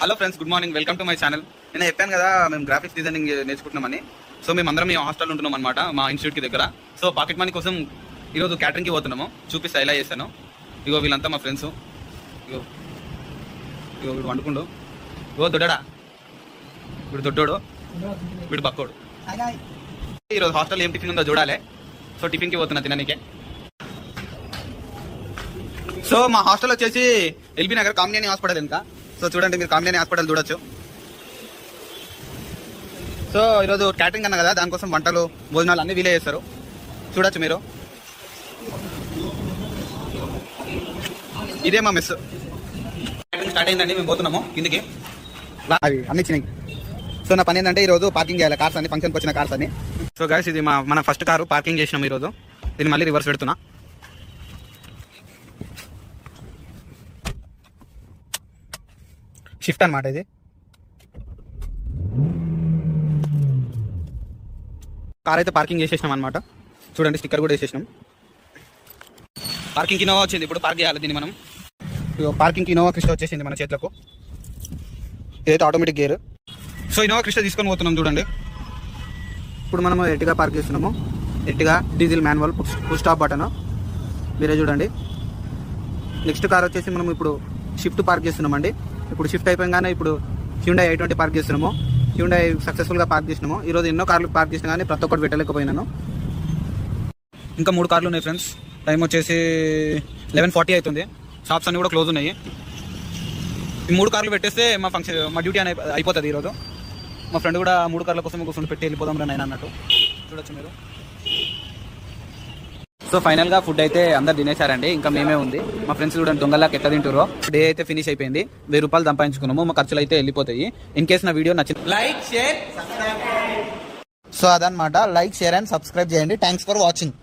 Hello friends, good morning, welcome to my channel. నేను చెప్పాను కదా మేము గ్రాఫిక్స్ డిజైనింగ్ నేర్చుకుంటున్నామని. సో మేము అందరం మీ హాస్టల్ ఉంటున్నాం అనమాట, మా ఇన్స్టిట్యూట్కి దగ్గర. సో పాకెట్ మనీ కోసం ఈరోజు క్యాటరింగ్కి పోతున్నాము. చూపిస్తా ఎలా చేస్తాను. ఇగో వీళ్ళంతా మా ఫ్రెండ్స్. ఇగో ఇగో వీడు వండుకుండు. ఇగో దొడ్డా, వీడు దొడ్డోడు, వీడు బక్కోడు. ఈరోజు హాస్టల్ ఏం టిఫిన్ ఉందో చూడాలి. సో టిఫిన్కి పోతున్నా తిననీకే. సో మా హాస్టల్ వచ్చేసి ఎల్బీ నగర్ కామినేని హాస్పిటల్ ఇంకా. సో చూడండి, మీరు కామినేని హాస్పిటల్ చూడొచ్చు. సో ఈరోజు క్యాటరింగ్ అన్నా కదా, దానికోసం వంటలు భోజనాలు అన్ని వీలే చేస్తారు. చూడొచ్చు మీరు. ఇదే మా మెస్. క్యాటరింగ్ స్టార్ట్ అయిందండి, మేము పోతున్నాము కిందికి. అవి అన్ని చిన్నవి. సో నా పని ఏంటంటే ఈరోజు పార్కింగ్ చేయాలి కార్స్ అన్ని, ఫంక్షన్కి వచ్చిన కార్స్ అన్ని. సో గైస్, ఇది మన ఫస్ట్ కారు పార్కింగ్ చేసినాం ఈరోజు. దీన్ని మళ్ళీ రివర్స్ పెడుతున్నా. షిఫ్ట్ అనమాట ఇది. కార్ అయితే పార్కింగ్ చేసేసినాం అనమాట. చూడండి, స్టిక్కర్ కూడా వేసేసినాం. పార్కింగ్ ఇన్నోవా వచ్చింది, ఇప్పుడు పార్క్ చేయాలి దీన్ని మనం. పార్కింగ్ ఇన్నోవా క్రిస్టా వచ్చేసింది మన చేతులకు. ఇదైతే automatic gear. So Innova Crysta తీసుకొని పోతున్నాం చూడండి. ఇప్పుడు మనం ఎర్టిగా పార్క్ చేస్తున్నాము. Ertiga diesel manual, full stop button మీరే చూడండి. నెక్స్ట్ కార్ వచ్చేసి మనం ఇప్పుడు షిఫ్ట్ పార్క్ చేస్తున్నామండి. ఇప్పుడు షిఫ్ట్ అయిపోయాగానే ఇప్పుడు హ్యుండాయ్ i20 పార్క్ చేస్తున్నాము. హ్యుండాయ్ సక్సెస్ఫుల్గా పార్క్ చేసినాము. ఈరోజు ఎన్నో కార్లు పార్క్ చేసినా కానీ ప్రతి ఒక్కటి పెట్టలేకపోయినాను. ఇంకా 3 కార్లు ఉన్నాయి ఫ్రెండ్స్. టైం వచ్చేసి 11:40 అవుతుంది. షాప్స్ అన్నీ కూడా క్లోజ్ ఉన్నాయి. ఈ 3 కార్లు పెట్టేస్తే మా డ్యూటీ అని అయిపోతుంది ఈరోజు. మా ఫ్రెండ్ కూడా 3 కార్ల కోసం కూర్చొని పెట్టి వెళ్ళిపోదాం రా నాయన అన్నట్టు. చూడొచ్చు మీరు. సో ఫైనల్గా ఫుడ్ అయితే అందరు తినేశారండి, ఇంకా మేమే ఉంది. మా ఫ్రెండ్స్ చూడండి దొంగలాకి ఎట్లా తింటారో. డే అయితే ఫినిష్ అయిపోయింది. 1000 రూపాయలు సంపాదించుకున్నాము. మా ఖర్చులు అయితే వెళ్ళిపోతాయి. ఇన్ కేస్ నా వీడియో నచ్చింది లైక్, షేర్, సబ్స్క్రైబ్. సో అదనమాట, లైక్, షేర్ అండ్ సబ్స్క్రైబ్ చేయండి. Thanks for watching.